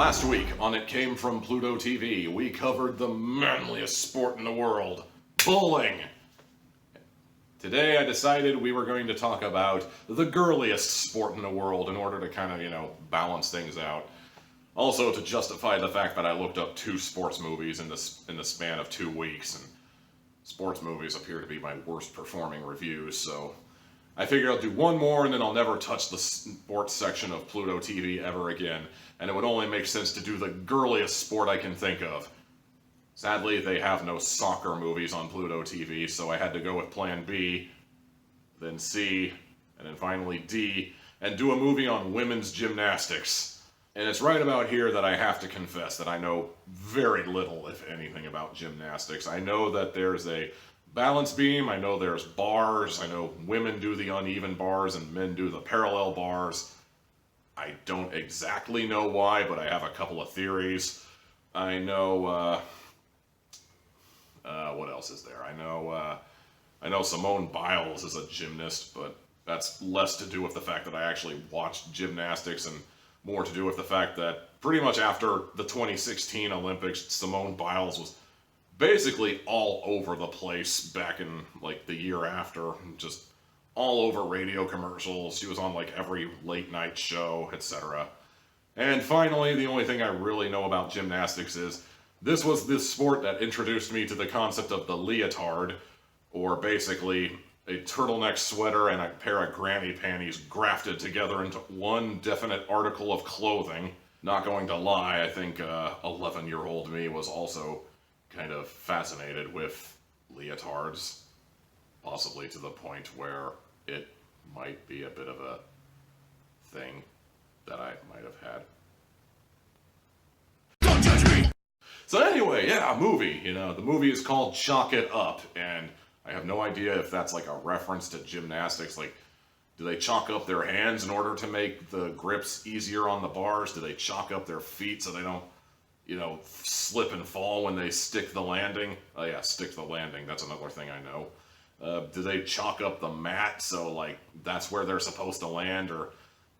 Last week on It Came From Pluto TV, we covered the manliest sport in the world, bowling. Today I decided we were going to talk about the girliest sport in the world in order to kind of, balance things out. Also to justify the fact that I looked up 2 sports movies in the span of 2 weeks, and sports movies appear to be my worst performing reviews, so I figure I'll do one more and then I'll never touch the sports section of Pluto TV ever again, and it would only make sense to do the girliest sport I can think of. Sadly, they have no soccer movies on Pluto TV, so I had to go with Plan B, then C, and then finally D, and do a movie on women's gymnastics. And it's right about here that I have to confess that I know very little, if anything, about gymnastics. I know that there's a balance beam, I know there's bars, I know women do the uneven bars and men do the parallel bars. I don't exactly know why, but I have a couple of theories. I know, what else is there? I know Simone Biles is a gymnast, but that's less to do with the fact that I actually watched gymnastics and more to do with the fact that pretty much after the 2016 Olympics, Simone Biles was basically all over the place back in the year after, just all over radio commercials. She was on every late night show, etc. And finally, the only thing I really know about gymnastics is this was this sport that introduced me to the concept of the leotard, or basically a turtleneck sweater and a pair of granny panties grafted together into one definite article of clothing. Not going to lie, I think 11-year-old me was also kind of fascinated with leotards, possibly to the point where it might be a bit of a thing that I might have had. Don't judge me! So anyway, yeah, movie. The movie is called Chalk It Up, and I have no idea if that's a reference to gymnastics. Do they chalk up their hands in order to make the grips easier on the bars? Do they chalk up their feet so they don't, slip and fall when they stick the landing? Oh yeah, stick the landing, that's another thing I know. Do they chalk up the mat so, that's where they're supposed to land? Or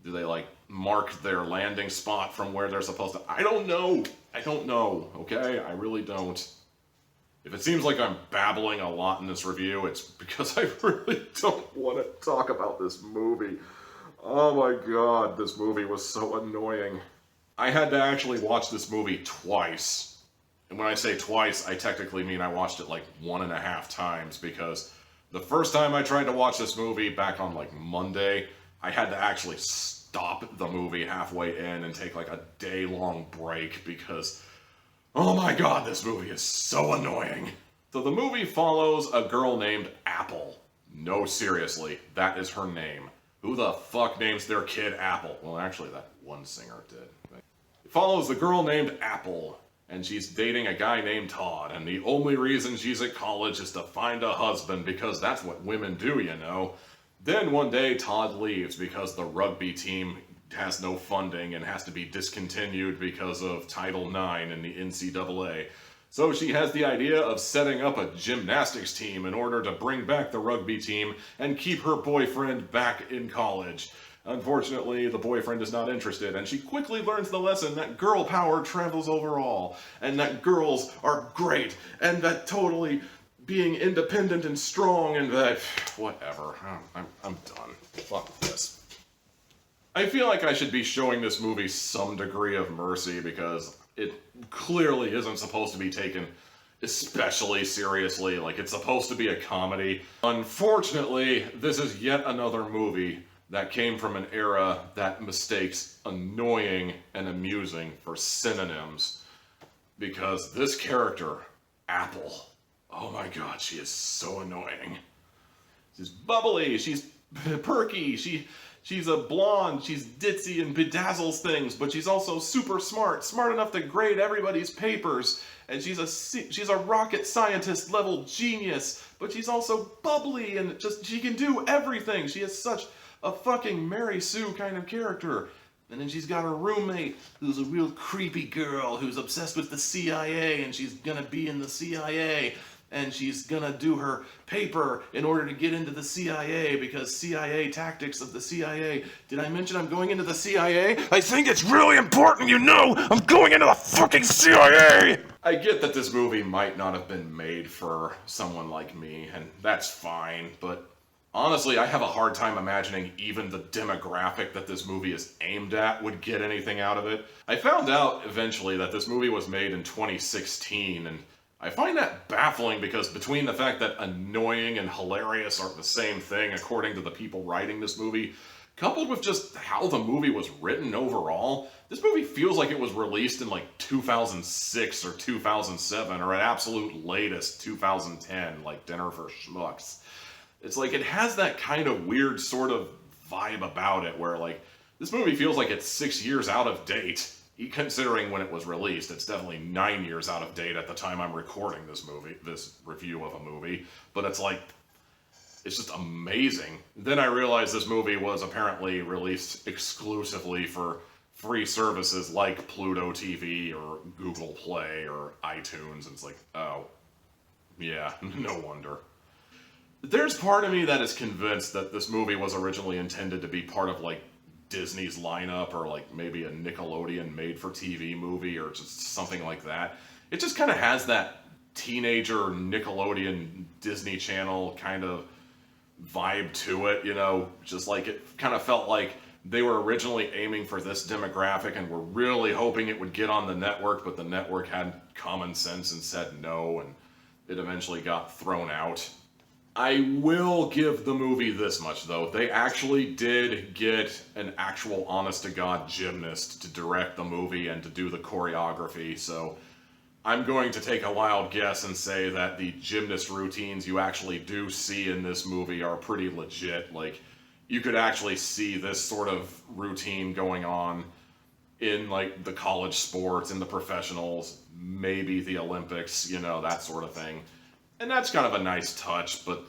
do they, mark their landing spot from where they're supposed to? I don't know, okay? I really don't. If it seems like I'm babbling a lot in this review, it's because I really don't want to talk about this movie. Oh my god, this movie was so annoying. I had to actually watch this movie twice. And when I say twice, I technically mean I watched it 1.5 times, because the first time I tried to watch this movie back on Monday, I had to actually stop the movie halfway in and take a day-long break because, oh my god, this movie is so annoying. So the movie follows a girl named Apple. No, seriously, that is her name. Who the fuck names their kid Apple? Well, actually, that one singer did. It follows the girl named Apple, and she's dating a guy named Todd, and the only reason she's at college is to find a husband, because that's what women do, Then one day, Todd leaves because the rugby team has no funding and has to be discontinued because of Title IX in the NCAA. So she has the idea of setting up a gymnastics team in order to bring back the rugby team and keep her boyfriend back in college. Unfortunately, the boyfriend is not interested, and she quickly learns the lesson that girl power travels over all, and that girls are great, and that totally being independent and strong, and that whatever. I'm done. Fuck this. I feel like I should be showing this movie some degree of mercy, because it clearly isn't supposed to be taken especially seriously. It's supposed to be a comedy. Unfortunately, this is yet another movie that came from an era that mistakes annoying and amusing for synonyms. Because this character, Apple, oh my god, she is so annoying. She's bubbly, she's perky, she's a blonde, she's ditzy and bedazzles things, but she's also super smart enough to grade everybody's papers, and she's a rocket scientist level genius, but she's also bubbly and she can do everything. She is such a fucking Mary Sue kind of character. And then she's got her roommate, who's a real creepy girl who's obsessed with the CIA, and she's gonna be in the CIA. and she's gonna do her paper in order to get into the CIA because CIA tactics of the CIA. Did I mention I'm going into the CIA? I think it's really important you know I'm going into the fucking CIA! I get that this movie might not have been made for someone like me, and that's fine, but honestly, I have a hard time imagining even the demographic that this movie is aimed at would get anything out of it. I found out eventually that this movie was made in 2016, and I find that baffling because between the fact that annoying and hilarious are the same thing according to the people writing this movie, coupled with just how the movie was written overall, this movie feels like it was released in like 2006 or 2007, or at absolute latest 2010, like Dinner for Schmucks. It's like it has that kind of weird sort of vibe about it where like this movie feels like it's 6 years out of date, considering when it was released. It's definitely 9 years out of date at the time I'm recording this review of a movie, but it's like, it's just amazing. Then I realized this movie was apparently released exclusively for free services like Pluto TV or Google Play or iTunes, and it's like, oh, yeah, no wonder. There's part of me that is convinced that this movie was originally intended to be part of, like, Disney's lineup, or, like, maybe a Nickelodeon made-for-TV movie, or just something like that. It just kind of has that teenager Nickelodeon Disney Channel kind of vibe to it, you know? Just like, it kind of felt like they were originally aiming for this demographic and were really hoping it would get on the network, but the network had common sense and said no, and it eventually got thrown out. I will give the movie this much, though. They actually did get an actual honest-to-God gymnast to direct the movie and to do the choreography, so I'm going to take a wild guess and say that the gymnast routines you actually do see in this movie are pretty legit. Like, you could actually see this sort of routine going on in, like, the college sports, in the professionals, maybe the Olympics, you know, that sort of thing. And that's kind of a nice touch, but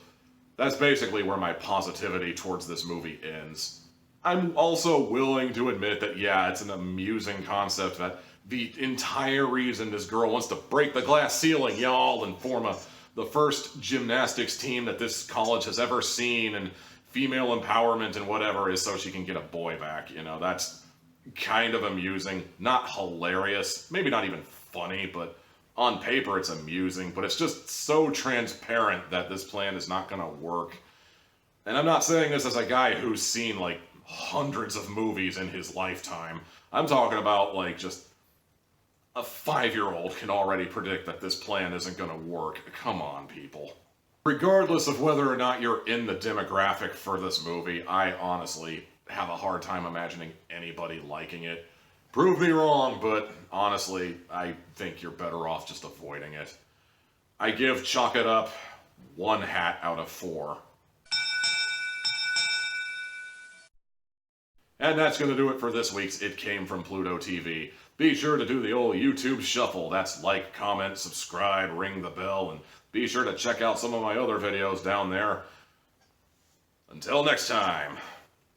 that's basically where my positivity towards this movie ends. I'm also willing to admit that, yeah, it's an amusing concept that the entire reason this girl wants to break the glass ceiling, y'all, and form the first gymnastics team that this college has ever seen, and female empowerment and whatever, is so she can get a boy back. You know, that's kind of amusing. Not hilarious, maybe not even funny, but on paper it's amusing, but it's just so transparent that this plan is not gonna work. And I'm not saying this as a guy who's seen like hundreds of movies in his lifetime. I'm talking about like just a 5-year-old can already predict that this plan isn't gonna work. Come on, people. Regardless of whether or not you're in the demographic for this movie, I honestly have a hard time imagining anybody liking it. Prove me wrong, but honestly, I think you're better off just avoiding it. I give Chalk It Up 1 hat out of 4. And that's going to do it for this week's It Came From Pluto TV. Be sure to do the old YouTube shuffle. That's like, comment, subscribe, ring the bell, and be sure to check out some of my other videos down there. Until next time.